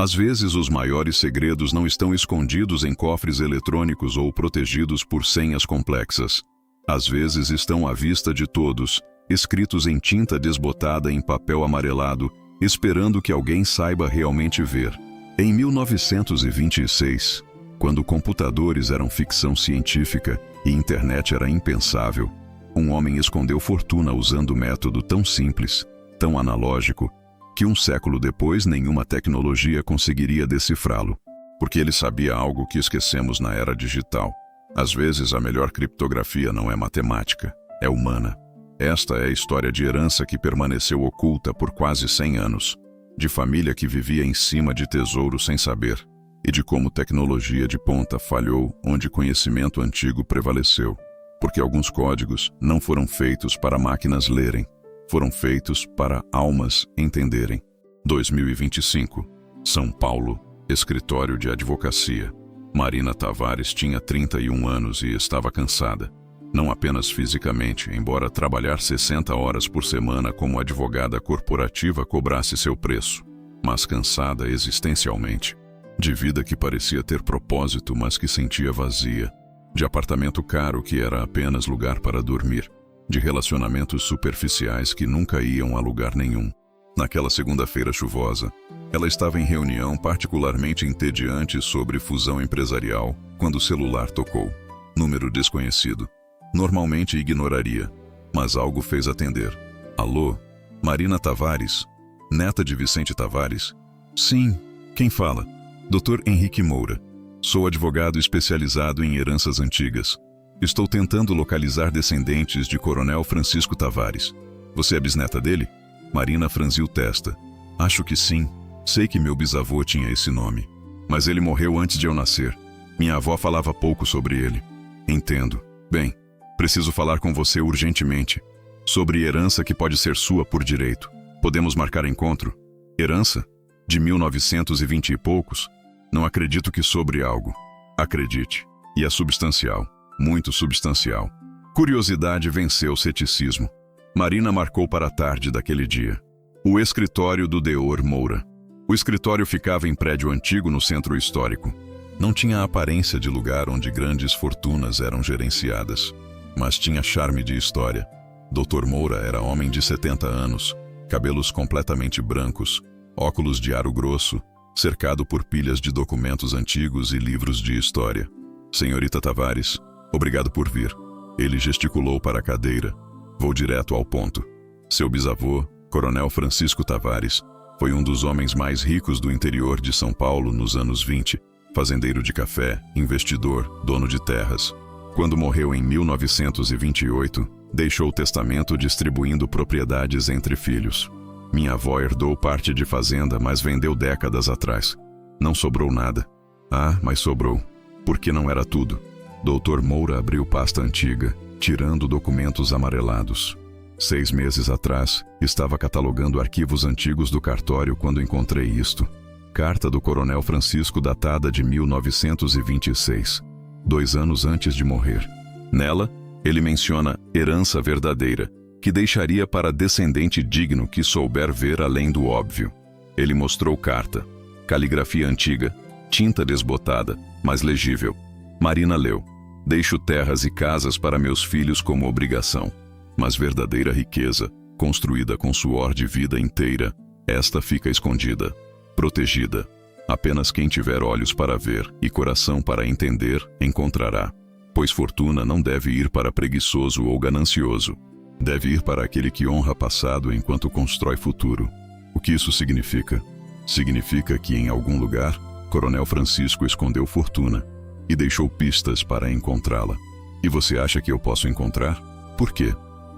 Às vezes, os maiores segredos não estão escondidos em cofres eletrônicos ou protegidos por senhas complexas. Às vezes estão à vista de todos, escritos em tinta desbotada em papel amarelado, esperando que alguém saiba realmente ver. Em 1926, quando computadores eram ficção científica e internet era impensável, um homem escondeu fortuna usando um método tão simples, tão analógico, que um século depois nenhuma tecnologia conseguiria decifrá-lo, porque ele sabia algo que esquecemos na era digital. Às vezes a melhor criptografia não é matemática, é humana. Esta é a história de herança que permaneceu oculta por quase 100 anos, de família que vivia em cima de tesouro sem saber, e de como tecnologia de ponta falhou onde conhecimento antigo prevaleceu, porque alguns códigos não foram feitos para máquinas lerem, foram feitos para almas entenderem. 2025, São Paulo, escritório de advocacia. Marina Tavares tinha 31 anos e estava cansada. Não apenas fisicamente, embora trabalhar 60 horas por semana como advogada corporativa cobrasse seu preço, mas cansada existencialmente. De vida que parecia ter propósito, mas que sentia vazia. De apartamento caro que era apenas lugar para dormir. De relacionamentos superficiais que nunca iam a lugar nenhum. Naquela segunda-feira chuvosa, ela estava em reunião particularmente entediante sobre fusão empresarial, quando o celular tocou. Número desconhecido. Normalmente ignoraria, mas algo fez atender. Alô? Marina Tavares? Neta de Vicente Tavares? Sim. Quem fala? Dr. Henrique Moura. Sou advogado especializado em heranças antigas. Estou tentando localizar descendentes de Coronel Francisco Tavares. Você é bisneta dele? Marina franziu testa. Acho que sim. Sei que meu bisavô tinha esse nome. Mas ele morreu antes de eu nascer. Minha avó falava pouco sobre ele. Entendo. Bem, preciso falar com você urgentemente. Sobre herança que pode ser sua por direito. Podemos marcar encontro? Herança? De 1920 e poucos? Não acredito que sobre algo. Acredite. E é substancial. Muito substancial. Curiosidade venceu o ceticismo. Marina marcou para a tarde daquele dia. O escritório do Deor Moura. O escritório ficava em prédio antigo no centro histórico. Não tinha a aparência de lugar onde grandes fortunas eram gerenciadas, mas tinha charme de história. Dr. Moura era homem de 70 anos, cabelos completamente brancos, óculos de aro grosso, cercado por pilhas de documentos antigos e livros de história. Senhorita Tavares, obrigado por vir. Ele gesticulou para a cadeira. Vou direto ao ponto. Seu bisavô, Coronel Francisco Tavares, foi um dos homens mais ricos do interior de São Paulo nos anos 20, fazendeiro de café, investidor, dono de terras. Quando morreu em 1928, deixou o testamento distribuindo propriedades entre filhos. Minha avó herdou parte de fazenda, mas vendeu décadas atrás. Não sobrou nada. Ah, mas sobrou. Porque não era tudo. Dr. Moura abriu pasta antiga, tirando documentos amarelados. 6 meses atrás, estava catalogando arquivos antigos do cartório quando encontrei isto. Carta do Coronel Francisco datada de 1926, 2 anos antes de morrer. Nela, ele menciona herança verdadeira, que deixaria para descendente digno que souber ver além do óbvio. Ele mostrou carta, caligrafia antiga, tinta desbotada, mas legível. Marina leu. Deixo terras e casas para meus filhos como obrigação, mas verdadeira riqueza, construída com suor de vida inteira, esta fica escondida, protegida. Apenas quem tiver olhos para ver e coração para entender, encontrará. Pois fortuna não deve ir para preguiçoso ou ganancioso. Deve ir para aquele que honra passado enquanto constrói futuro. O que isso significa? Significa que em algum lugar, Coronel Francisco escondeu fortuna e deixou pistas para encontrá-la. E você acha que eu posso encontrar? Por quê?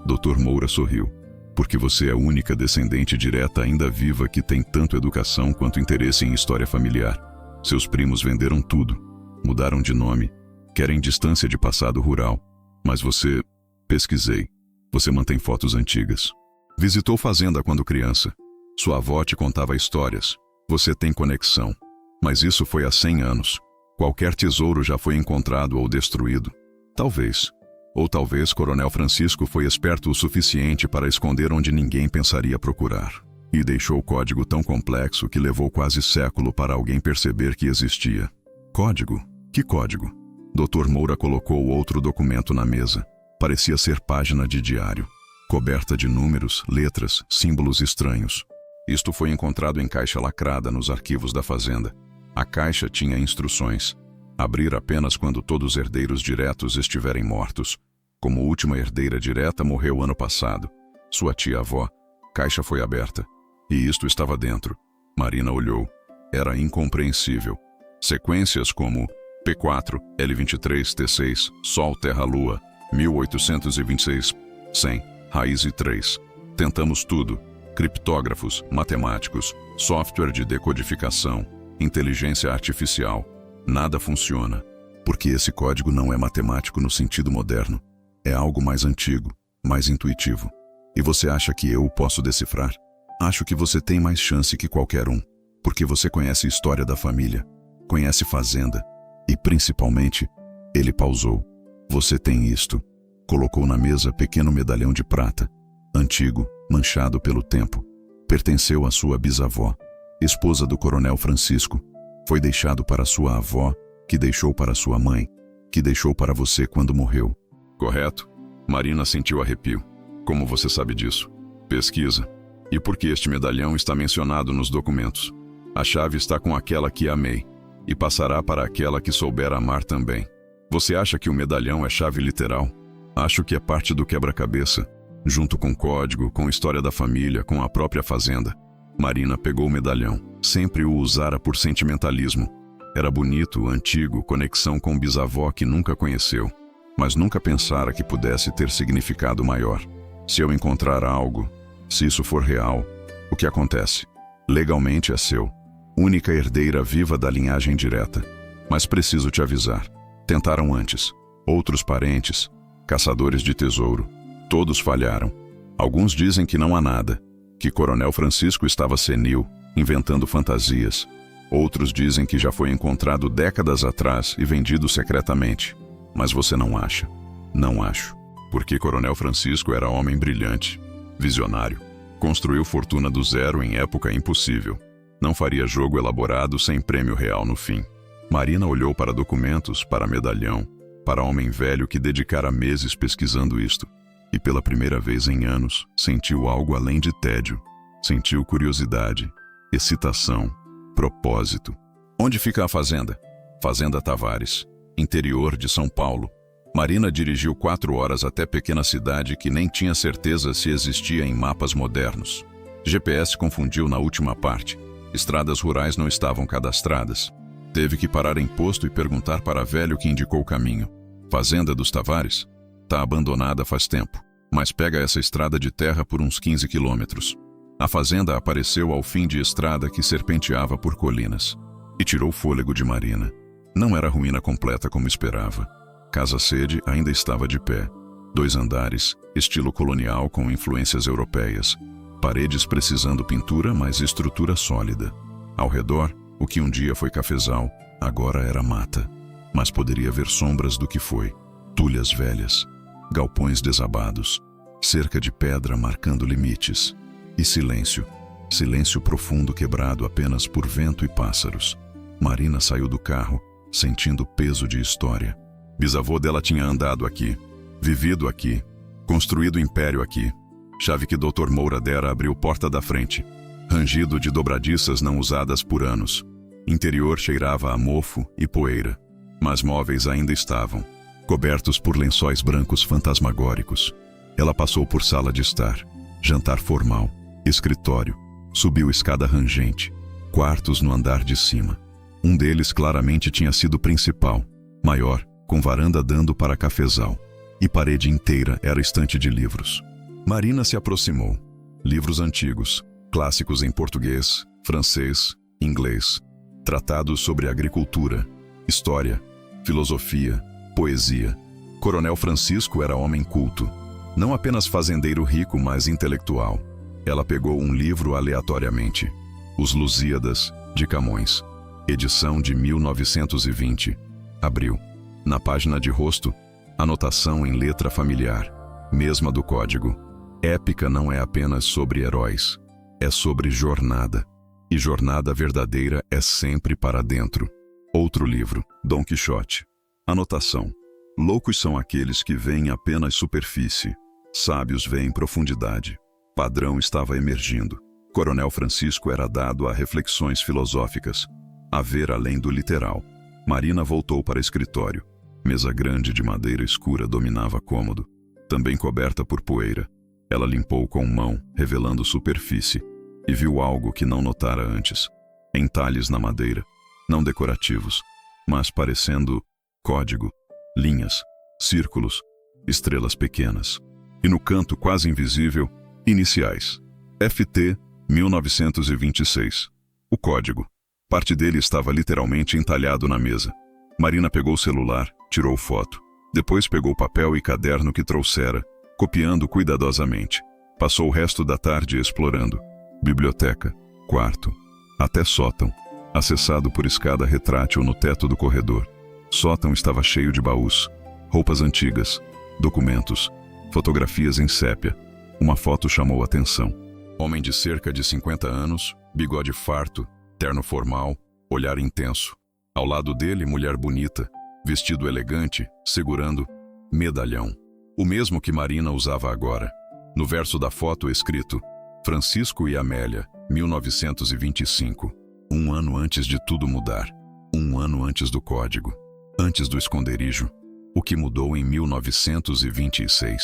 Dr. Moura sorriu. Porque você é a única descendente direta ainda viva que tem tanto educação quanto interesse em história familiar. Seus primos venderam tudo, mudaram de nome, querem distância de passado rural. Mas você... Pesquisei. Você mantém fotos antigas. Visitou fazenda quando criança. Sua avó te contava histórias. Você tem conexão. Mas isso foi há 100 anos. Qualquer tesouro já foi encontrado ou destruído. Talvez. Ou talvez Coronel Francisco foi esperto o suficiente para esconder onde ninguém pensaria procurar. E deixou o código tão complexo que levou quase século para alguém perceber que existia. Código? Que código? Dr. Moura colocou outro documento na mesa. Parecia ser página de diário, coberta de números, letras, símbolos estranhos. Isto foi encontrado em caixa lacrada nos arquivos da fazenda. A caixa tinha instruções. Abrir apenas quando todos os herdeiros diretos estiverem mortos. Como última herdeira direta morreu ano passado. Sua tia-avó. Caixa foi aberta. E isto estava dentro. Marina olhou. Era incompreensível. Sequências como P4, L23, T6, Sol, Terra, Lua, 1826, 100, raiz e 3. Tentamos tudo. Criptógrafos, matemáticos, software de decodificação, inteligência artificial. Nada funciona. Porque esse código não é matemático no sentido moderno. É algo mais antigo, mais intuitivo. E você acha que eu o posso decifrar? Acho que você tem mais chance que qualquer um, porque você conhece a história da família, conhece fazenda, e principalmente, ele pausou. Você tem isto. Colocou na mesa pequeno medalhão de prata, antigo, manchado pelo tempo. Pertenceu à sua bisavó, esposa do coronel Francisco. Foi deixado para sua avó, que deixou para sua mãe, que deixou para você quando morreu. Correto? Marina sentiu arrepio. Como você sabe disso? Pesquisa. E por que este medalhão está mencionado nos documentos? A chave está com aquela que amei, e passará para aquela que souber amar também. Você acha que o medalhão é chave literal? Acho que é parte do quebra-cabeça, junto com código, com história da família, com a própria fazenda. Marina pegou o medalhão. Sempre o usara por sentimentalismo. Era bonito, antigo, conexão com o bisavó que nunca conheceu. Mas nunca pensara que pudesse ter significado maior. Se eu encontrar algo, se isso for real, o que acontece? Legalmente é seu. Única herdeira viva da linhagem direta. Mas preciso te avisar. Tentaram antes. Outros parentes, caçadores de tesouro. Todos falharam. Alguns dizem que não há nada. Que Coronel Francisco estava senil, inventando fantasias. Outros dizem que já foi encontrado décadas atrás e vendido secretamente. Mas você não acha? Não acho. Porque Coronel Francisco era homem brilhante, visionário. Construiu fortuna do zero em época impossível. Não faria jogo elaborado sem prêmio real no fim. Marina olhou para documentos, para medalhão, para homem velho que dedicara meses pesquisando isto. E pela primeira vez em anos, sentiu algo além de tédio. Sentiu curiosidade, excitação, propósito. Onde fica a fazenda? Fazenda Tavares, interior de São Paulo. Marina dirigiu 4 horas até pequena cidade que nem tinha certeza se existia em mapas modernos. GPS confundiu na última parte. Estradas rurais não estavam cadastradas. Teve que parar em posto e perguntar para velho que indicou o caminho. Fazenda dos Tavares? Tá abandonada faz tempo, mas pega essa estrada de terra por uns 15 quilômetros. A fazenda apareceu ao fim de estrada que serpenteava por colinas. E tirou o fôlego de Marina. Não era ruína completa como esperava. Casa-sede ainda estava de pé. 2 andares, estilo colonial com influências europeias. Paredes precisando pintura, mas estrutura sólida. Ao redor, o que um dia foi cafezal, agora era mata. Mas poderia ver sombras do que foi. Tulhas velhas, galpões desabados, cerca de pedra marcando limites. E silêncio. Silêncio profundo quebrado apenas por vento e pássaros. Marina saiu do carro, sentindo o peso de história. Bisavô dela tinha andado aqui, vivido aqui, construído império aqui. Chave que Dr. Moura dera abriu porta da frente. Rangido de dobradiças não usadas por anos. Interior cheirava a mofo e poeira. Mas móveis ainda estavam, cobertos por lençóis brancos fantasmagóricos. Ela passou por sala de estar, jantar formal, escritório, subiu escada rangente, quartos no andar de cima. Um deles claramente tinha sido principal, maior, com varanda dando para cafezal. E parede inteira era estante de livros. Marina se aproximou. Livros antigos, clássicos em português, francês, inglês. Tratados sobre agricultura, história, filosofia, poesia. Coronel Francisco era homem culto. Não apenas fazendeiro rico, mas intelectual. Ela pegou um livro aleatoriamente. Os Lusíadas, de Camões. Edição de 1920. Abriu. Na página de rosto, anotação em letra familiar, mesma do código. Épica não é apenas sobre heróis. É sobre jornada. E jornada verdadeira é sempre para dentro. Outro livro, Dom Quixote. Anotação. Loucos são aqueles que veem apenas superfície. Sábios veem profundidade. Padrão estava emergindo. Coronel Francisco era dado a reflexões filosóficas. A ver além do literal. Marina voltou para o escritório. Mesa grande de madeira escura dominava cômodo, também coberta por poeira. Ela limpou com mão, revelando superfície, e viu algo que não notara antes. Entalhes na madeira, não decorativos, mas parecendo código, linhas, círculos, estrelas pequenas. E no canto quase invisível, iniciais. FT 1926. O código. Parte dele estava literalmente entalhado na mesa. Marina pegou o celular, tirou foto. Depois pegou o papel e caderno que trouxera, copiando cuidadosamente. Passou o resto da tarde explorando. Biblioteca, quarto, até sótão, acessado por escada retrátil no teto do corredor. Sótão estava cheio de baús, roupas antigas, documentos, fotografias em sépia. Uma foto chamou a atenção. Homem de cerca de 50 anos, bigode farto, terno formal, olhar intenso. Ao lado dele, mulher bonita, vestido elegante, segurando medalhão. O mesmo que Marina usava agora. No verso da foto escrito, Francisco e Amélia, 1925. Um ano antes de tudo mudar. Um ano antes do código. Antes do esconderijo. O que mudou em 1926.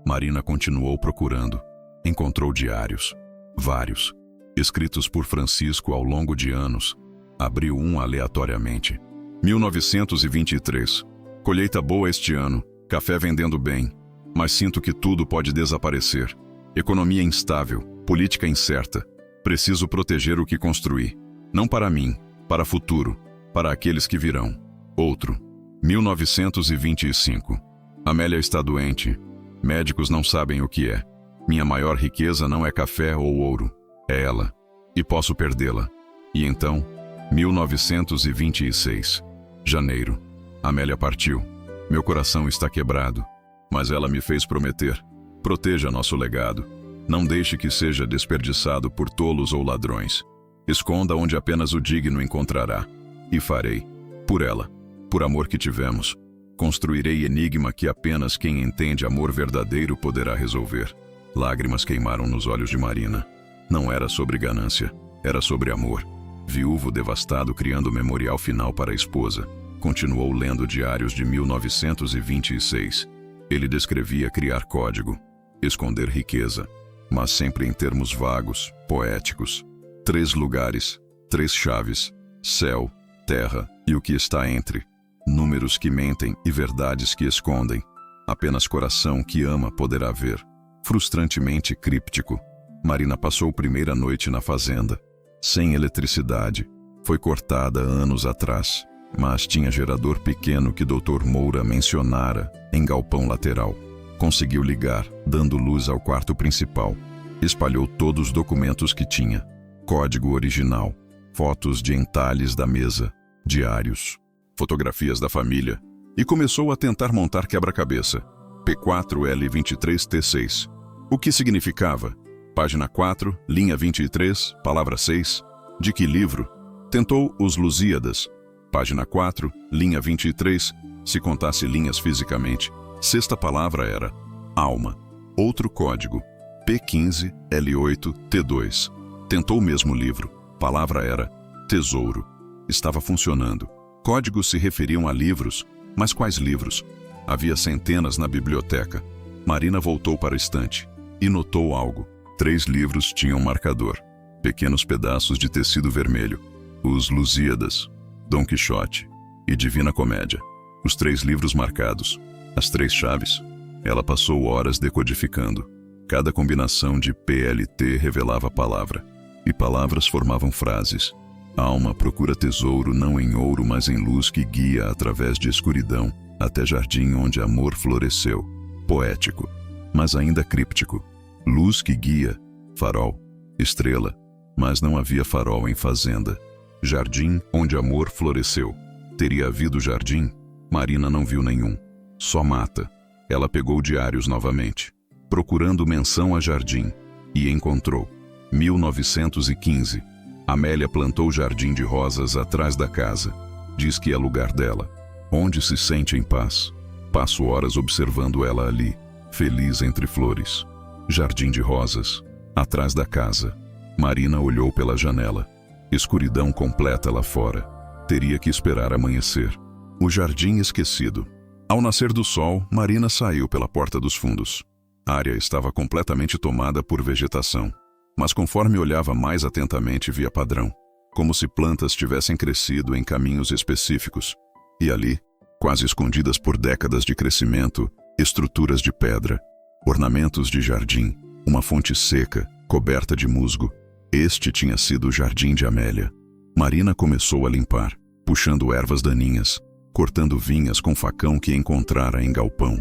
Marina continuou procurando. Encontrou diários. Vários. Escritos por Francisco ao longo de anos. Abriu um aleatoriamente. 1923. Colheita boa este ano. Café vendendo bem. Mas sinto que tudo pode desaparecer. Economia instável. Política incerta. Preciso proteger o que construí. Não para mim, para futuro. Para aqueles que virão. Outro. 1925. Amélia está doente. Médicos não sabem o que é. Minha maior riqueza não é café ou ouro. É ela. E posso perdê-la. E então, 1926. Janeiro. Amélia partiu. Meu coração está quebrado. Mas ela me fez prometer. Proteja nosso legado. Não deixe que seja desperdiçado por tolos ou ladrões. Esconda onde apenas o digno encontrará. E farei. Por ela. Por amor que tivemos. Construirei enigma que apenas quem entende amor verdadeiro poderá resolver. Lágrimas queimaram nos olhos de Marina. Não era sobre ganância. Era sobre amor. Viúvo devastado criando o memorial final para a esposa. Continuou lendo diários de 1926. Ele descrevia criar código. Esconder riqueza. Mas sempre em termos vagos, poéticos. 3 lugares, 3 chaves. Céu, terra e o que está entre. Números que mentem e verdades que escondem. Apenas coração que ama poderá ver. Frustrantemente críptico. Marina passou primeira noite na fazenda. Sem eletricidade. Foi cortada anos atrás. Mas tinha gerador pequeno que Dr. Moura mencionara em galpão lateral. Conseguiu ligar, dando luz ao quarto principal. Espalhou todos os documentos que tinha. Código original. Fotos de entalhes da mesa. Diários. Fotografias da família. E começou a tentar montar quebra-cabeça. P4L23T6. O que significava? Página 4, linha 23, palavra 6. De que livro? Tentou Os Lusíadas. Página 4, linha 23, se contasse linhas fisicamente. Sexta palavra era alma. Outro código, P15L8T2. Tentou o mesmo livro. Palavra era tesouro. Estava funcionando. Códigos se referiam a livros, mas quais livros? Havia centenas na biblioteca. Marina voltou para a estante e notou algo. 3 livros tinham marcador. Pequenos pedaços de tecido vermelho. Os Lusíadas, Dom Quixote e Divina Comédia. Os 3 livros marcados. As 3 chaves. Ela passou horas decodificando. Cada combinação de PLT revelava palavra. E palavras formavam frases. Alma procura tesouro não em ouro, mas em luz que guia através de escuridão, até jardim onde amor floresceu. Poético, mas ainda críptico. Luz que guia, farol, estrela, mas não havia farol em fazenda. Jardim onde amor floresceu. Teria havido jardim? Marina não viu nenhum. Só mata. Ela pegou diários novamente, procurando menção a jardim, e encontrou. 1915. Amélia plantou jardim de rosas atrás da casa. Diz que é lugar dela, onde se sente em paz. Passo horas observando ela ali, feliz entre flores. Jardim de rosas, atrás da casa. Marina olhou pela janela. Escuridão completa lá fora. Teria que esperar amanhecer. O jardim esquecido. Ao nascer do sol, Marina saiu pela porta dos fundos. A área estava completamente tomada por vegetação. Mas conforme olhava mais atentamente, via padrão. Como se plantas tivessem crescido em caminhos específicos. E ali, quase escondidas por décadas de crescimento, estruturas de pedra, ornamentos de jardim, uma fonte seca, coberta de musgo. Este tinha sido o jardim de Amélia. Marina começou a limpar, puxando ervas daninhas, cortando vinhas com facão que encontrara em galpão.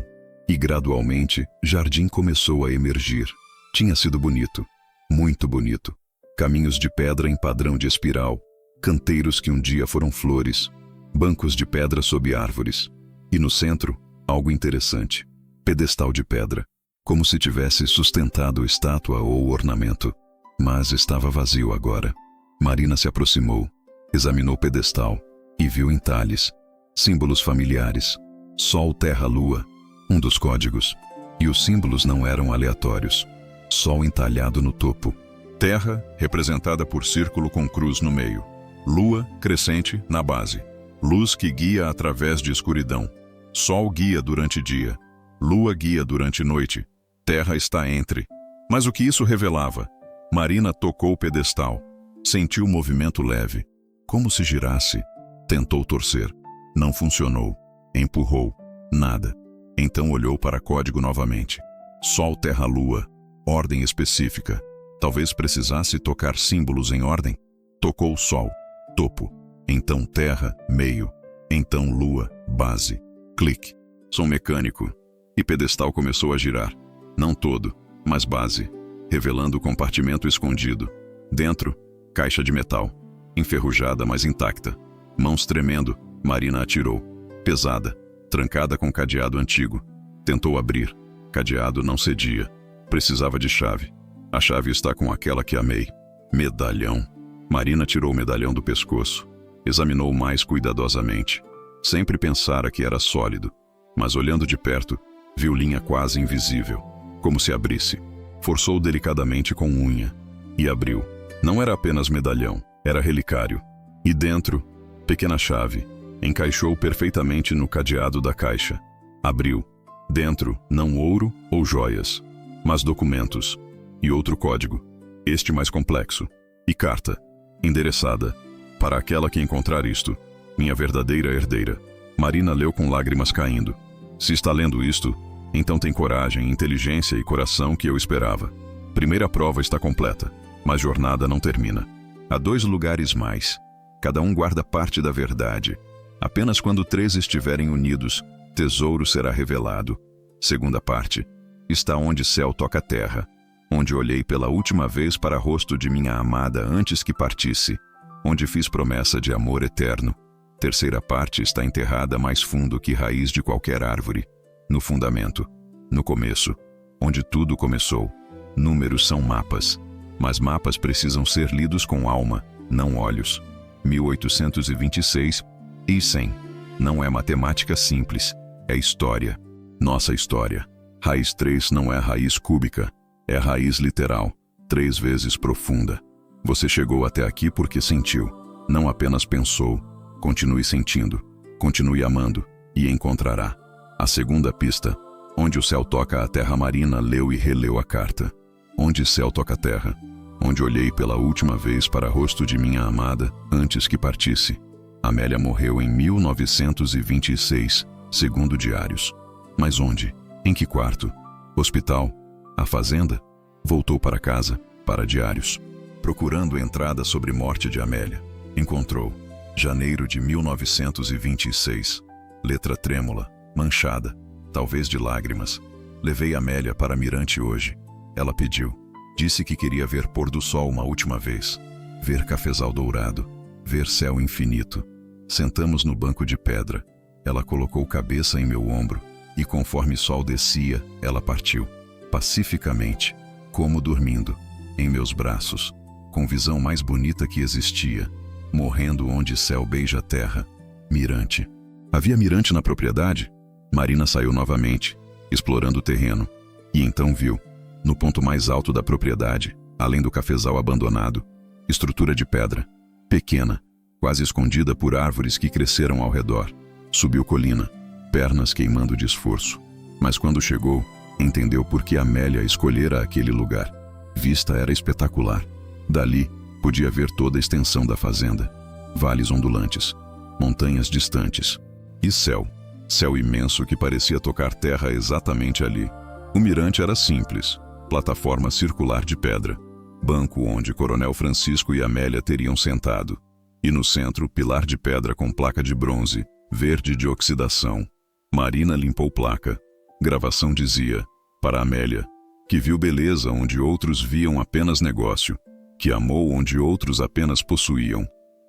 E gradualmente, jardim começou a emergir. Tinha sido bonito, muito bonito. Caminhos de pedra em padrão de espiral, canteiros que um dia foram flores, bancos de pedra sob árvores. E no centro, algo interessante. Pedestal de pedra, como se tivesse sustentado estátua ou ornamento. Mas estava vazio agora. Marina se aproximou, examinou o pedestal e viu entalhes, símbolos familiares. Sol, terra, lua, um dos códigos. E os símbolos não eram aleatórios. Sol entalhado no topo. Terra, representada por círculo com cruz no meio. Lua, crescente, na base. Luz que guia através de escuridão. Sol guia durante dia. Lua guia durante noite. Terra está entre. Mas o que isso revelava? Marina tocou o pedestal. Sentiu o movimento leve. Como se girasse. Tentou torcer. Não funcionou. Empurrou. Nada. Então olhou para código novamente. Sol, terra, lua. Ordem específica. Talvez precisasse tocar símbolos em ordem. Tocou o sol, topo. Então terra, meio. Então lua, base. Clique. Som mecânico. E pedestal começou a girar. Não todo, mas base. Revelando o compartimento escondido. Dentro, caixa de metal. Enferrujada, mas intacta. Mãos tremendo, Marina atirou. Pesada, trancada com cadeado antigo. Tentou abrir. Cadeado não cedia. Precisava de chave. A chave está com aquela que amei. Medalhão. Marina tirou o medalhão do pescoço. Examinou mais cuidadosamente. Sempre pensara que era sólido, mas olhando de perto, viu linha quase invisível, como se abrisse. Forçou delicadamente com unha. E abriu. Não era apenas medalhão, era relicário. E dentro, pequena chave. Encaixou perfeitamente no cadeado da caixa. Abriu. Dentro, não ouro ou joias, mas documentos. E outro código, este mais complexo. E carta, endereçada. Para aquela que encontrar isto, minha verdadeira herdeira. Marina leu com lágrimas caindo. Se está lendo isto, então tem coragem, inteligência e coração que eu esperava. Primeira prova está completa, mas jornada não termina. Há 2 lugares mais. Cada um guarda parte da verdade. Apenas quando 3 estiverem unidos, tesouro será revelado. Segunda parte, está onde céu toca terra. Onde olhei pela última vez para o rosto de minha amada antes que partisse, onde fiz promessa de amor eterno. Terceira parte está enterrada mais fundo que raiz de qualquer árvore, no fundamento, no começo, onde tudo começou. Números são mapas, mas mapas precisam ser lidos com alma, não olhos. 1826 e 100. Não é matemática simples, é história. Nossa história. Raiz 3 não é raiz cúbica. É raiz literal, 3 vezes profunda. Você chegou até aqui porque sentiu, não apenas pensou. Continue sentindo, continue amando, e encontrará. A segunda pista, onde o céu toca a terra. Marina leu e releu a carta. Onde céu toca a terra, onde olhei pela última vez para o rosto de minha amada antes que partisse. Amélia morreu em 1926, segundo diários. Mas onde? Em que quarto? Hospital? A fazenda? Voltou para casa, para diários. Procurando entrada sobre morte de Amélia. Encontrou. Janeiro de 1926. Letra trêmula, manchada, talvez de lágrimas. Levei Amélia para Mirante hoje. Ela pediu. Disse que queria ver pôr do sol uma última vez. Ver cafezal dourado. Ver céu infinito. Sentamos no banco de pedra. Ela colocou cabeça em meu ombro. E conforme sol descia, ela partiu. Pacificamente, como dormindo. em meus braços, com visão mais bonita que existia, morrendo onde céu beija a terra. Mirante. Havia mirante na propriedade? Marina saiu novamente, explorando o terreno, e então viu, no ponto mais alto da propriedade, além do cafezal abandonado, estrutura de pedra, pequena, quase escondida por árvores que cresceram ao redor. Subiu colina, pernas queimando de esforço. Mas quando chegou, entendeu por que Amélia escolhera aquele lugar. Vista era espetacular. Dali, podia ver toda a extensão da fazenda. Vales ondulantes, montanhas distantes. E céu. Céu imenso que parecia tocar terra exatamente ali. O mirante era simples. Plataforma circular de pedra. Banco onde Coronel Francisco e Amélia teriam sentado. E no centro, pilar de pedra com placa de bronze, verde de oxidação. Marina limpou placa. Gravação dizia, para Amélia, que viu beleza onde outros viam apenas negócio, que amou onde outros apenas possuíam.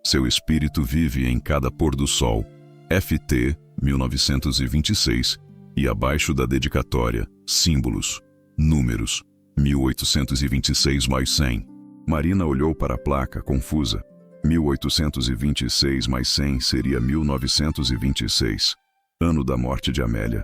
Seu espírito vive em cada pôr do sol. FT, 1926, e abaixo da dedicatória, símbolos, números, 1826 mais 100. Marina olhou para a placa, confusa. 1826 mais 100 seria 1926, ano da morte de Amélia.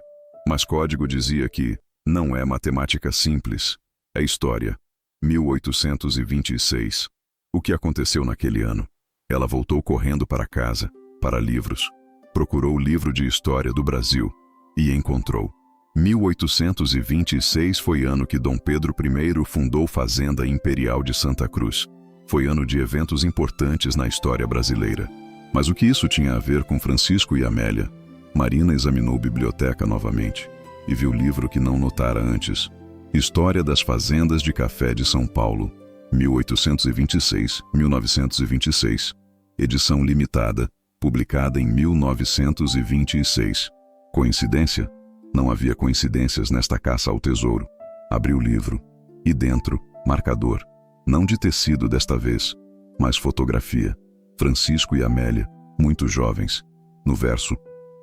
Mas código dizia que não é matemática simples, é história. 1826. O que aconteceu naquele ano? Ela voltou correndo para casa, para livros. Procurou o livro de história do Brasil e encontrou. 1826 foi ano que Dom Pedro I fundou Fazenda Imperial de Santa Cruz. Foi ano de eventos importantes na história brasileira. Mas o que isso tinha a ver com Francisco e Amélia? Marina examinou a biblioteca novamente e viu o livro que não notara antes. História das Fazendas de Café de São Paulo, 1826-1926. Edição limitada, publicada em 1926. Coincidência? Não havia coincidências nesta caça ao tesouro. Abriu o livro. E dentro, marcador. Não de tecido desta vez, mas fotografia. Francisco e Amélia, muito jovens. No verso,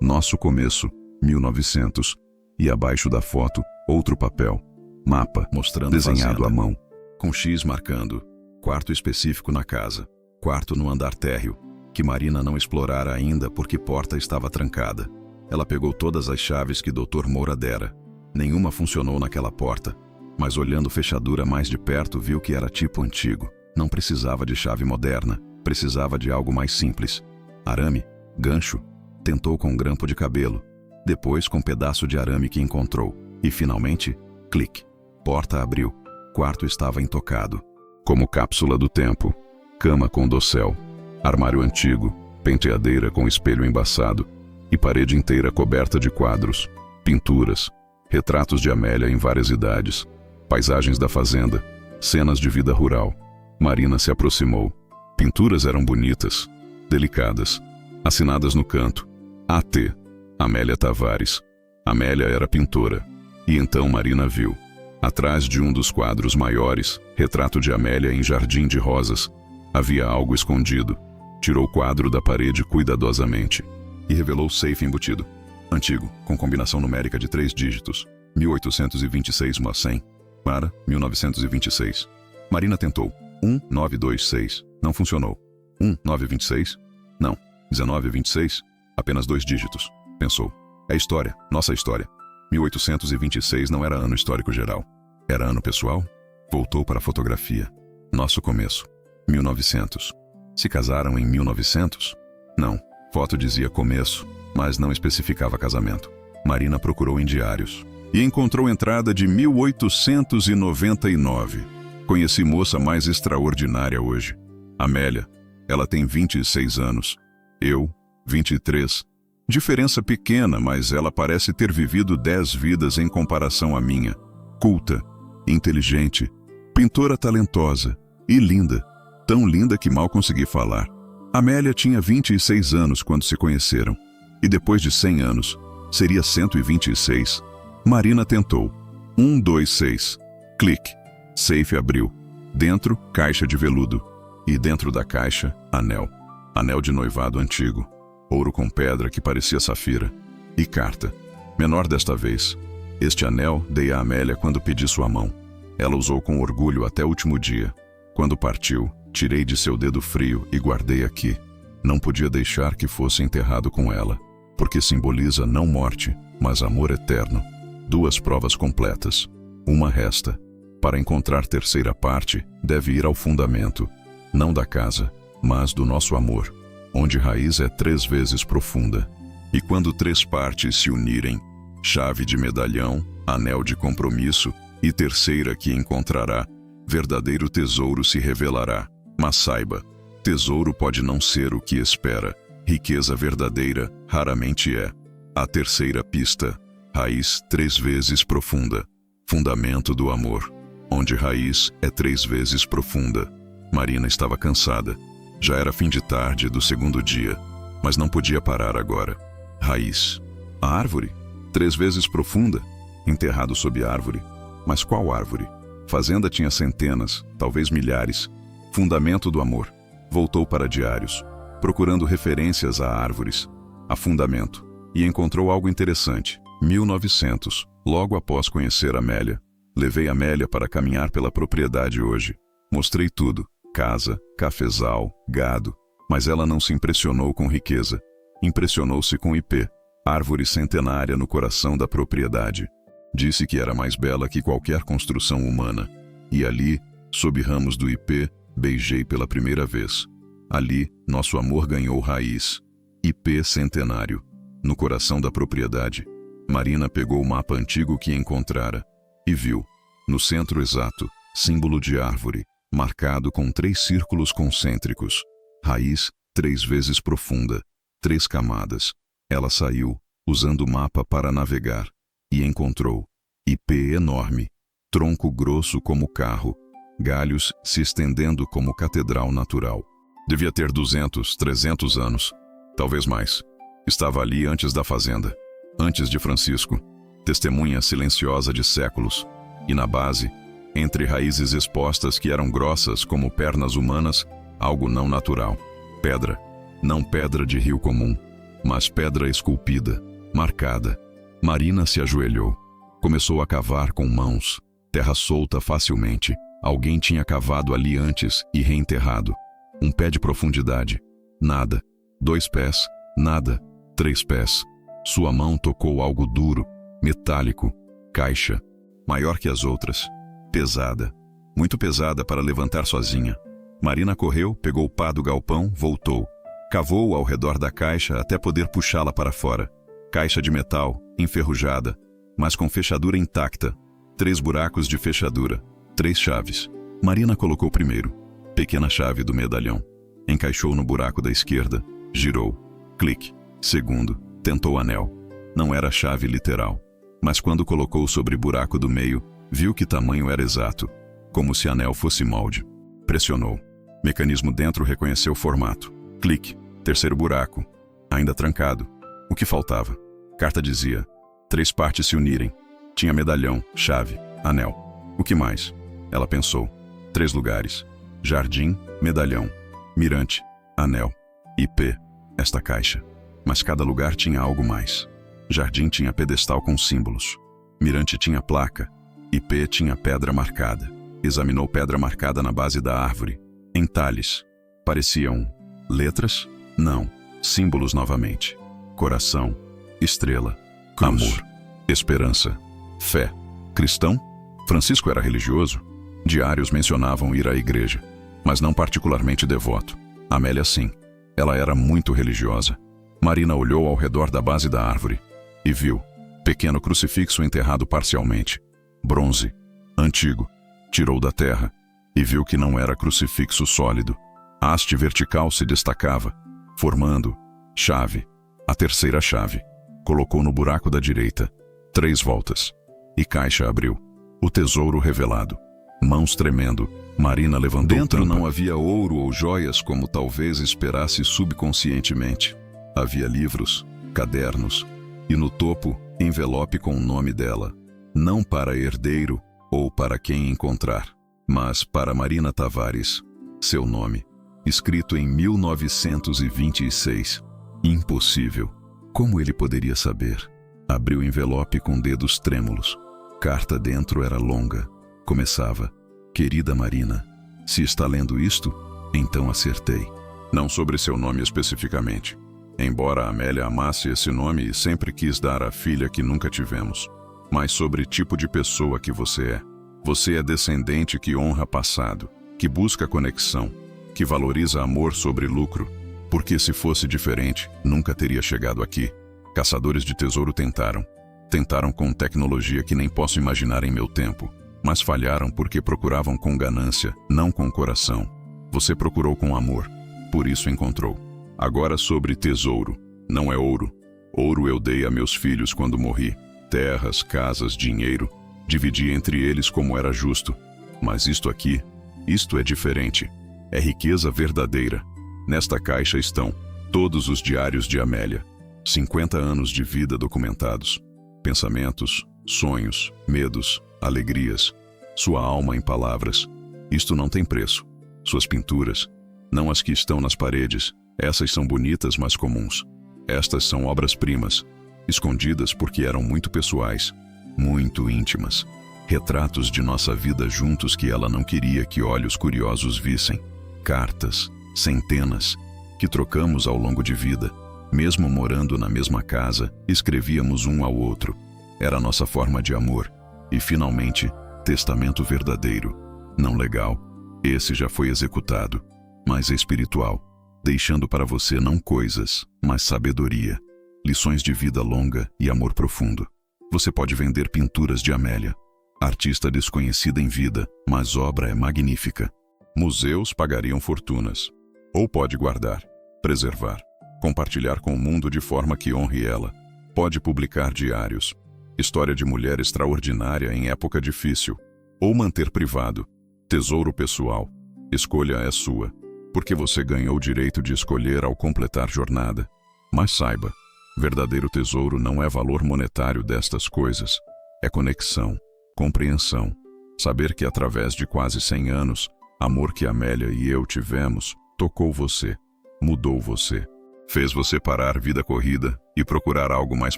nosso começo, 1900. E abaixo da foto, outro papel. Mapa, mostrando desenhado à mão, com X marcando. Quarto específico na casa. Quarto no andar térreo, que Marina não explorara ainda porque porta estava trancada. Ela pegou todas as chaves que Dr. Moura dera. Nenhuma funcionou naquela porta. Mas olhando fechadura mais de perto viu que era tipo antigo. Não precisava de chave moderna, precisava de algo mais simples. Arame, gancho, tentou com um grampo de cabelo, depois com um pedaço de arame que encontrou. E finalmente, clique. Porta abriu. Quarto estava intocado. Como cápsula do tempo. Cama com dossel. Armário antigo, penteadeira com espelho embaçado. E parede inteira coberta de quadros, pinturas, retratos de Amélia em várias idades. Paisagens da fazenda, cenas de vida rural. Marina se aproximou. Pinturas eram bonitas, delicadas, assinadas no canto. A.T. Amélia Tavares. Amélia era pintora. E então Marina viu, atrás de um dos quadros maiores, retrato de Amélia em jardim de rosas, havia algo escondido. Tirou o quadro da parede cuidadosamente e revelou o safe embutido. Antigo, com combinação numérica de 3 dígitos. 1826 mais 100. Para 1926. Marina tentou. 1926. Não funcionou. 1926? Não. 1926? Apenas 2 dígitos. Pensou. É história. Nossa história. 1826 não era ano histórico geral. Era ano pessoal? Voltou para a fotografia. Nosso começo. 1900. Se casaram em 1900? Não. Foto dizia começo, mas não especificava casamento. Marina procurou em diários. E encontrou entrada de 1899. Conheci moça mais extraordinária hoje. Amélia. Ela tem 26 anos. Eu, 23. Diferença pequena, mas ela parece ter vivido 10 vidas em comparação à minha. Culta, inteligente, pintora talentosa e linda. Tão linda que mal consegui falar. Amélia tinha 26 anos quando se conheceram. E depois de 100 anos, seria 126. Marina tentou. 126. Clique. Safe abriu. Dentro, caixa de veludo. E dentro da caixa, anel. Anel de noivado antigo. Ouro com pedra que parecia safira. E carta. Menor desta vez. Este anel dei a Amélia quando pedi sua mão. Ela usou com orgulho até o último dia. Quando partiu, tirei de seu dedo frio e guardei aqui. Não podia deixar que fosse enterrado com ela, porque simboliza não morte, mas amor eterno. 2 provas completas. Uma resta. Para encontrar terceira parte, deve ir ao fundamento, não da casa, mas do nosso amor, onde raiz é 3 vezes profunda. E quando 3 partes se unirem, chave de medalhão, anel de compromisso e terceira que encontrará, verdadeiro tesouro se revelará. Mas saiba, tesouro pode não ser o que espera, riqueza verdadeira raramente é. A terceira pista, raiz 3 vezes profunda, fundamento do amor, onde raiz é 3 vezes profunda. Marina estava cansada. Já era fim de tarde do segundo dia, mas não podia parar agora. Raiz. A árvore? 3 vezes profunda, enterrado sob árvore. Mas qual árvore? Fazenda tinha centenas, talvez milhares. Fundamento do amor. Voltou para diários, procurando referências a árvores, a fundamento, e encontrou algo interessante. 1900, logo após conhecer Amélia. Levei Amélia para caminhar pela propriedade hoje. Mostrei tudo, casa, cafezal, gado, mas ela não se impressionou com riqueza. Impressionou-se com ipê, árvore centenária no coração da propriedade. Disse que era mais bela que qualquer construção humana. E ali, sob ramos do ipê, beijei pela primeira vez. Ali, nosso amor ganhou raiz. Ipê centenário, no coração da propriedade. Marina pegou o mapa antigo que encontrara e viu, no centro exato, símbolo de árvore, marcado com 3 círculos concêntricos. Raiz 3 vezes profunda, 3 camadas. Ela saiu, usando o mapa para navegar, e encontrou ipê enorme, tronco grosso como carro, galhos se estendendo como catedral natural. Devia ter 200, 300 anos, talvez mais. Estava ali antes da fazenda, antes de Francisco, testemunha silenciosa de séculos. E na base, entre raízes expostas que eram grossas como pernas humanas, algo não natural. Pedra, não pedra de rio comum, mas pedra esculpida, marcada. Marina se ajoelhou. Começou a cavar com mãos, terra solta facilmente. Alguém tinha cavado ali antes e reenterrado. 1 pé de profundidade, nada. 2 pés, nada. 3 pés. Sua mão tocou algo duro, metálico, caixa, maior que as outras, pesada, muito pesada para levantar sozinha. Marina correu, pegou o pá do galpão, voltou. Cavou ao redor da caixa até poder puxá-la para fora. Caixa de metal, enferrujada, mas com fechadura intacta. 3 buracos de fechadura, 3 chaves. Marina colocou primeiro, pequena chave do medalhão. Encaixou no buraco da esquerda, girou. Clique. Segundo, tentou o anel. Não era chave literal, mas quando colocou sobre o buraco do meio, viu que tamanho era exato, como se anel fosse molde. Pressionou. Mecanismo dentro reconheceu o formato. Clique. Terceiro buraco. Ainda trancado. O que faltava? Carta dizia: 3 partes se unirem. Tinha medalhão, chave, anel. O que mais? Ela pensou. 3 lugares. Jardim, medalhão. Mirante, anel. Ipê, esta caixa. Mas cada lugar tinha algo mais. Jardim tinha pedestal com símbolos. Mirante tinha placa. Ipê tinha pedra marcada. Examinou pedra marcada na base da árvore. Entalhes. Pareciam letras? Não. Símbolos novamente. Coração. Estrela. Cruz. Amor. Esperança. Fé. Cristão? Francisco era religioso. Diários mencionavam ir à igreja, mas não particularmente devoto. Amélia sim. Ela era muito religiosa. Marina olhou ao redor da base da árvore e viu pequeno crucifixo enterrado parcialmente. Bronze. Antigo. Tirou da terra e viu que não era crucifixo sólido. A haste vertical se destacava, formando chave. A terceira chave. Colocou no buraco da direita. 3 voltas. E caixa abriu. O tesouro revelado. Mãos tremendo, Marina levantou Dentro tampa. Não havia ouro ou joias como talvez esperasse subconscientemente. Havia livros, cadernos, e no topo, envelope com o nome dela. Não para herdeiro ou para quem encontrar, mas para Marina Tavares. Seu nome, escrito em 1926. Impossível. Como ele poderia saber? Abriu o envelope com dedos trêmulos. Carta dentro era longa. Começava: querida Marina, se está lendo isto, então acertei. Não sobre seu nome especificamente. Embora a Amélia amasse esse nome e sempre quis dar à filha que nunca tivemos. Mas sobre tipo de pessoa que você é. Você é descendente que honra passado, que busca conexão, que valoriza amor sobre lucro. Porque se fosse diferente, nunca teria chegado aqui. Caçadores de tesouro tentaram. Tentaram com tecnologia que nem posso imaginar em meu tempo. Mas falharam porque procuravam com ganância, não com coração. Você procurou com amor, por isso encontrou. Agora sobre tesouro, não é ouro. Ouro eu dei a meus filhos quando morri. Terras, casas, dinheiro. Dividi entre eles como era justo. Mas isto aqui, isto é diferente. É riqueza verdadeira. Nesta caixa estão todos os diários de Amélia. 50 anos de vida documentados. Pensamentos, sonhos, medos, alegrias, sua alma em palavras. Isto não tem preço. Suas pinturas, não as que estão nas paredes, essas são bonitas, mas comuns. Estas são obras-primas, escondidas porque eram muito pessoais, muito íntimas. Retratos de nossa vida juntos que ela não queria que olhos curiosos vissem. Cartas, centenas, que trocamos ao longo de vida. Mesmo morando na mesma casa, escrevíamos um ao outro. Era nossa forma de amor. E, finalmente, testamento verdadeiro. Não legal. Esse já foi executado. Mas espiritual. Deixando para você não coisas, mas sabedoria. Lições de vida longa e amor profundo. Você pode vender pinturas de Amélia. Artista desconhecida em vida, mas obra é magnífica. Museus pagariam fortunas. Ou pode guardar, preservar, compartilhar com o mundo de forma que honre ela. Pode publicar diários. História de mulher extraordinária em época difícil. Ou manter privado. Tesouro pessoal. Escolha é sua. Porque você ganhou o direito de escolher ao completar jornada. Mas saiba, verdadeiro tesouro não é valor monetário destas coisas. É conexão, compreensão. Saber que através de quase 100 anos, amor que Amélia e eu tivemos, tocou você, mudou você. Fez você parar vida corrida e procurar algo mais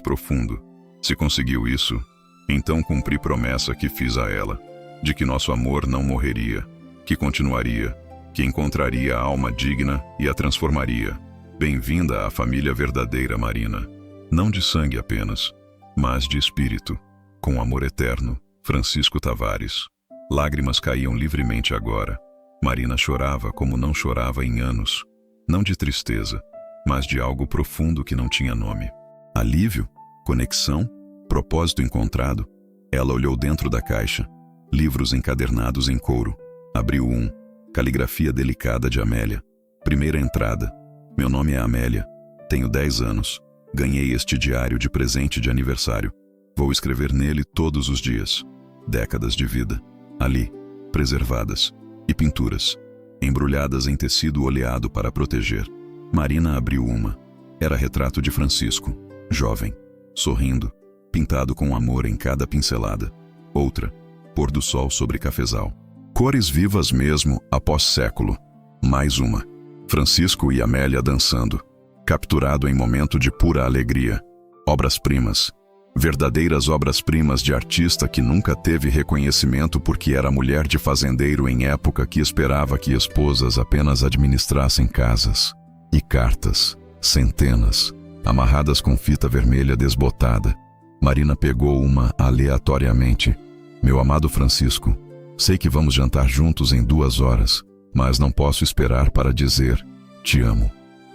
profundo. Se conseguiu isso, então cumpri promessa que fiz a ela, de que nosso amor não morreria, que continuaria, que encontraria a alma digna e a transformaria. Bem-vinda à família verdadeira, Marina. Não de sangue apenas, mas de espírito. Com amor eterno, Francisco Tavares. Lágrimas caíam livremente agora. Marina chorava como não chorava em anos. Não de tristeza, mas de algo profundo que não tinha nome. Alívio? Conexão? Propósito encontrado? Ela olhou dentro da caixa. Livros encadernados em couro. Abriu um. Caligrafia delicada de Amélia. Primeira entrada. Meu nome é Amélia. Tenho 10 anos. Ganhei este diário de presente de aniversário. Vou escrever nele todos os dias. Décadas de vida. Ali, preservadas. E pinturas, embrulhadas em tecido oleado para proteger. Marina abriu uma. Era retrato de Francisco, jovem, sorrindo, pintado com amor em cada pincelada. Outra, pôr do sol sobre cafezal. Cores vivas mesmo, após século. Mais uma, Francisco e Amélia dançando, capturado em momento de pura alegria. Obras-primas. Verdadeiras obras-primas de artista que nunca teve reconhecimento porque era mulher de fazendeiro em época que esperava que esposas apenas administrassem casas. E cartas, centenas, amarradas com fita vermelha desbotada. Marina pegou uma aleatoriamente. Meu amado Francisco, sei que vamos jantar juntos em 2 horas, mas não posso esperar para dizer, te amo.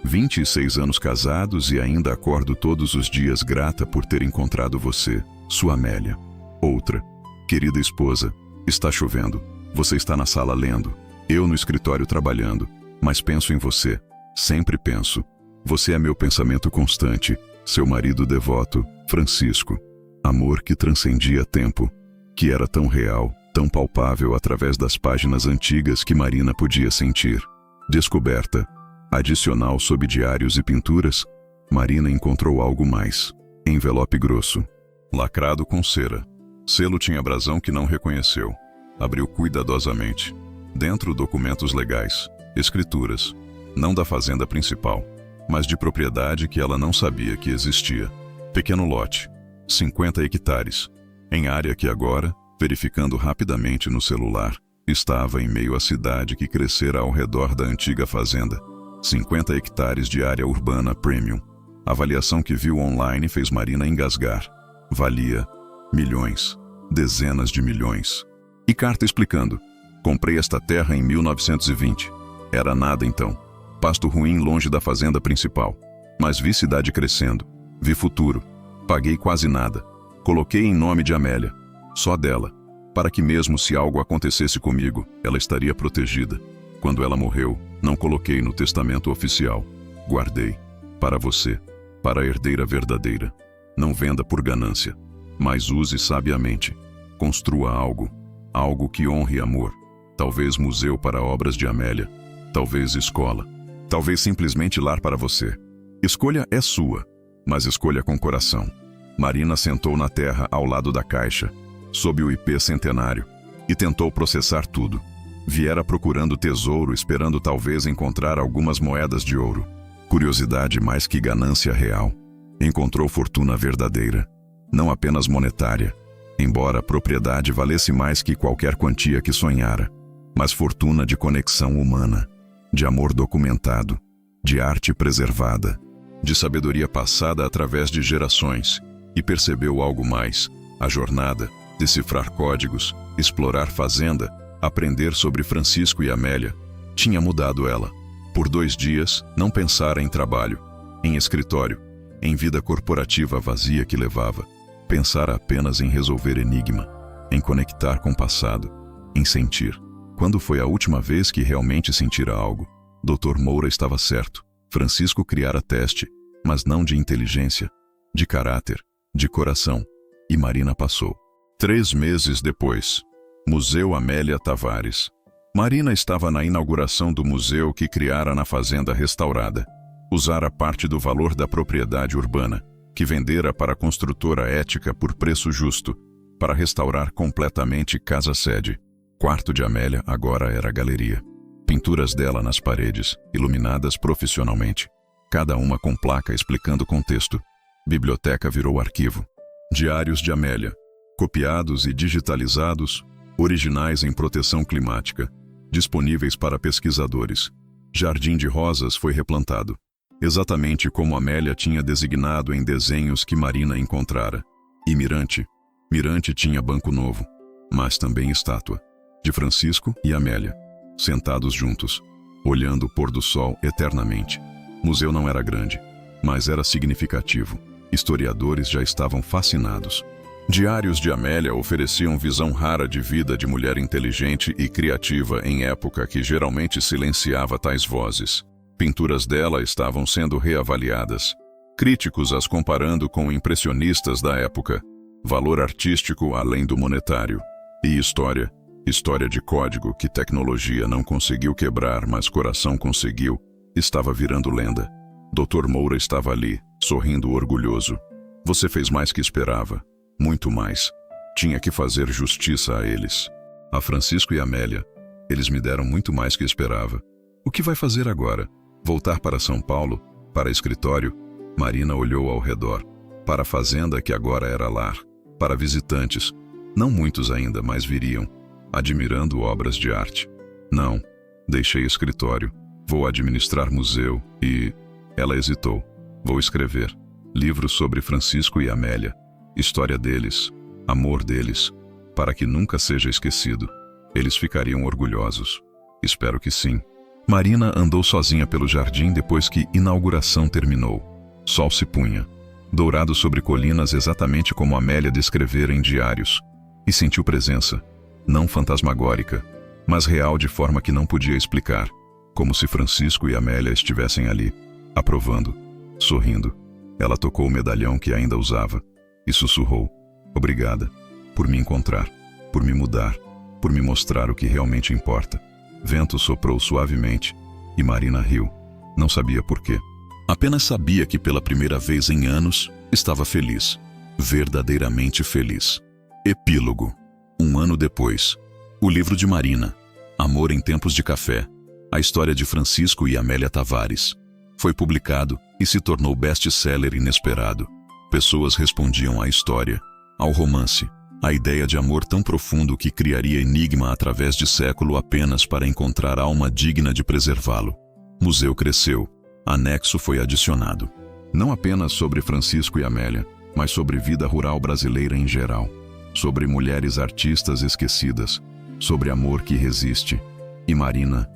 26 anos casados e ainda acordo todos os dias grata por ter encontrado você, sua Amélia. Outra, querida esposa, está chovendo, você está na sala lendo, eu no escritório trabalhando, mas penso em você, sempre penso. Você é meu pensamento constante, seu marido devoto, Francisco. Amor que transcendia tempo, que era tão real, tão palpável através das páginas antigas que Marina podia sentir. Descoberta. Adicional sob diários e pinturas, Marina encontrou algo mais. Envelope grosso, lacrado com cera. Selo tinha brasão que não reconheceu. Abriu cuidadosamente. Dentro documentos legais, escrituras, não da fazenda principal, mas de propriedade que ela não sabia que existia. Pequeno lote, 50 hectares, em área que agora, Verificando rapidamente no celular, estava em meio à cidade que crescera ao redor da antiga fazenda. 50 hectares de área urbana premium. A avaliação que viu online fez Marina engasgar. Valia milhões, dezenas de milhões. E carta explicando: comprei esta terra em 1920. Era nada então. Pasto ruim longe da fazenda principal. Mas vi cidade crescendo. Vi futuro. Paguei quase nada. Coloquei em nome de Amélia. Só dela. Para que mesmo se algo acontecesse comigo, ela estaria protegida. Quando ela morreu, não coloquei no testamento oficial. Guardei. Para você. Para a herdeira verdadeira. Não venda por ganância. Mas use sabiamente. Construa algo. Algo que honre amor. Talvez museu para obras de Amélia. Talvez escola. Talvez simplesmente lar para você. Escolha é sua, mas escolha com coração. Marina sentou na terra ao lado da caixa, sob o IP centenário, e tentou processar tudo. Viera procurando tesouro, esperando talvez encontrar algumas moedas de ouro. Curiosidade mais que ganância real. Encontrou fortuna verdadeira, não apenas monetária, embora a propriedade valesse mais que qualquer quantia que sonhara, mas fortuna de conexão humana, de amor documentado, de arte preservada, de sabedoria passada através de gerações, e percebeu algo mais: a jornada, decifrar códigos, explorar fazenda, aprender sobre Francisco e Amélia, tinha mudado ela. Por 2 dias, não pensara em trabalho, em escritório, em vida corporativa vazia que levava. Pensara apenas em resolver enigma, em conectar com o passado, em sentir. Quando foi a última vez que realmente sentira algo? Dr. Moura estava certo. Francisco criara teste, mas não de inteligência, de caráter, de coração. E Marina passou. 3 meses depois. Museu Amélia Tavares. Marina estava na inauguração do museu que criara na fazenda restaurada. Usara parte do valor da propriedade urbana, que vendera para a construtora Ética por preço justo, para restaurar completamente casa-sede. Quarto de Amélia agora era galeria. Pinturas dela nas paredes, iluminadas profissionalmente. Cada uma com placa explicando contexto. Biblioteca virou arquivo. Diários de Amélia, copiados e digitalizados, originais em proteção climática, disponíveis para pesquisadores. Jardim de rosas foi replantado, exatamente como Amélia tinha designado em desenhos que Marina encontrara. E Mirante tinha banco novo, mas também estátua, de Francisco e Amélia, sentados juntos, olhando o pôr do sol eternamente. Museu não era grande, mas era significativo. Historiadores já estavam fascinados. Diários de Amélia ofereciam visão rara de vida de mulher inteligente e criativa em época que geralmente silenciava tais vozes. Pinturas dela estavam sendo reavaliadas. Críticos as comparando com impressionistas da época. Valor artístico além do monetário. E história de código que tecnologia não conseguiu quebrar, mas coração conseguiu, estava virando lenda. Dr. Moura estava ali, sorrindo orgulhoso. Você fez mais que esperava. Muito mais. Tinha que fazer justiça a eles. A Francisco e Amélia. Eles me deram muito mais que esperava. O que vai fazer agora? Voltar para São Paulo? Para escritório? Marina olhou ao redor. Para a fazenda que agora era lar. Para visitantes. Não muitos ainda, mas viriam, admirando obras de arte. Não. Deixei escritório. Vou administrar museu e... Ela hesitou. Vou escrever. Livros sobre Francisco e Amélia. História deles. Amor deles. Para que nunca seja esquecido. Eles ficariam orgulhosos. Espero que sim. Marina andou sozinha pelo jardim depois que inauguração terminou. Sol se punha, dourado sobre colinas exatamente como Amélia descrevera em diários. E sentiu presença. Não fantasmagórica, mas real de forma que não podia explicar. Como se Francisco e Amélia estivessem ali. Aprovando, sorrindo. Ela tocou o medalhão que ainda usava e sussurrou: obrigada, por me encontrar, por me mudar, por me mostrar o que realmente importa. Vento soprou suavemente e Marina riu. Não sabia por quê. Apenas sabia que pela primeira vez em anos estava feliz. Verdadeiramente feliz. Epílogo. 1 ano depois. O livro de Marina. Amor em Tempos de Café. A história de Francisco e Amélia Tavares. Foi publicado e se tornou best-seller inesperado. Pessoas respondiam à história, ao romance, A ideia de amor tão profundo que criaria enigma através de século apenas para encontrar alma digna de preservá-lo. Museu cresceu. Anexo foi adicionado. Não apenas sobre Francisco e Amélia, mas sobre vida rural brasileira em geral. Sobre mulheres artistas esquecidas. Sobre amor que resiste. E Marina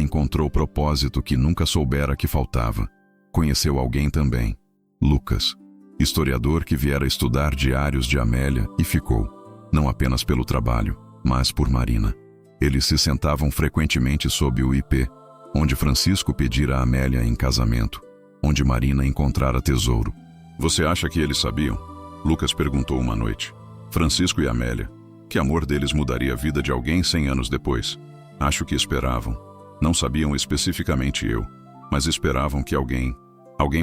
encontrou propósito que nunca soubera que faltava. Conheceu alguém também. Lucas, historiador que viera estudar diários de Amélia e ficou, não apenas pelo trabalho, mas por Marina. Eles se sentavam frequentemente sob o ipê, onde Francisco pedira a Amélia em casamento, onde Marina encontrara tesouro. Você acha que eles sabiam? Lucas perguntou uma noite. Francisco e Amélia, que amor deles mudaria a vida de alguém 100 anos depois? Acho que esperavam. Não sabiam especificamente eu, mas esperavam que alguém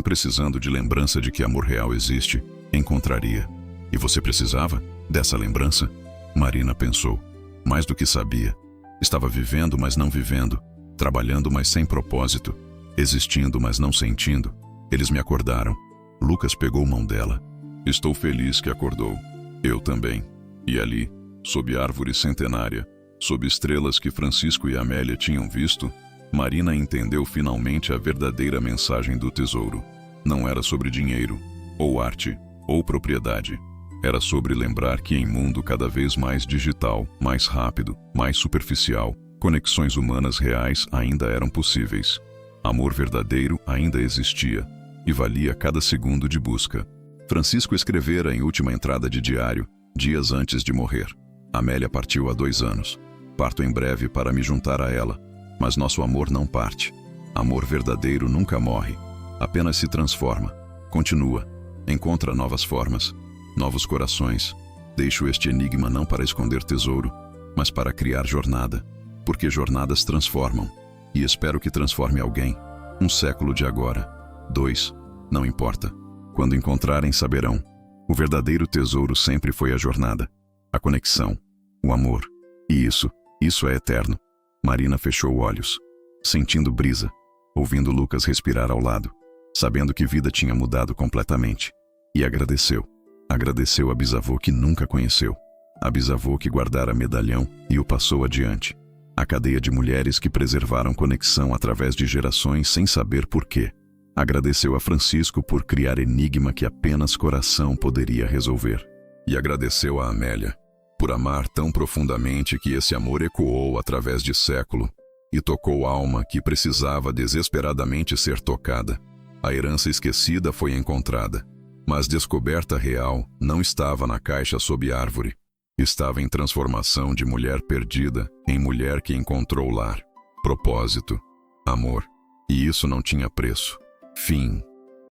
precisando de lembrança de que amor real existe, encontraria. E você precisava dessa lembrança? Marina pensou. Mais do que sabia. Estava vivendo, mas não vivendo. Trabalhando, mas sem propósito. Existindo, mas não sentindo. Eles me acordaram. Lucas pegou mão dela. Estou feliz que acordou. Eu também. E ali, sob árvore centenária, sob estrelas que Francisco e Amélia tinham visto, Marina entendeu finalmente a verdadeira mensagem do tesouro. Não era sobre dinheiro, ou arte, ou propriedade. Era sobre lembrar que em mundo cada vez mais digital, mais rápido, mais superficial, conexões humanas reais ainda eram possíveis. Amor verdadeiro ainda existia, e valia cada segundo de busca. Francisco escrevera em última entrada de diário, dias antes de morrer. Amélia partiu há 2 anos. Parto em breve para me juntar a ela. Mas nosso amor não parte. Amor verdadeiro nunca morre. Apenas se transforma. Continua. Encontra novas formas. Novos corações. Deixo este enigma não para esconder tesouro, mas para criar jornada. Porque jornadas transformam. E espero que transforme alguém. 1 século de agora. 2. Não importa. Quando encontrarem, saberão. O verdadeiro tesouro sempre foi a jornada. A conexão. O amor. E isso é eterno. Marina fechou olhos, sentindo brisa, ouvindo Lucas respirar ao lado, sabendo que vida tinha mudado completamente. E agradeceu. Agradeceu a bisavô que nunca conheceu. A bisavô que guardara medalhão e o passou adiante. A cadeia de mulheres que preservaram conexão através de gerações sem saber por quê. Agradeceu a Francisco por criar enigma que apenas coração poderia resolver. E agradeceu a Amélia por amar tão profundamente que esse amor ecoou através de século e tocou alma que precisava desesperadamente ser tocada. A herança esquecida foi encontrada, mas descoberta real não estava na caixa sob árvore. Estava em transformação de mulher perdida em mulher que encontrou lar, propósito, amor. E isso não tinha preço. Fim.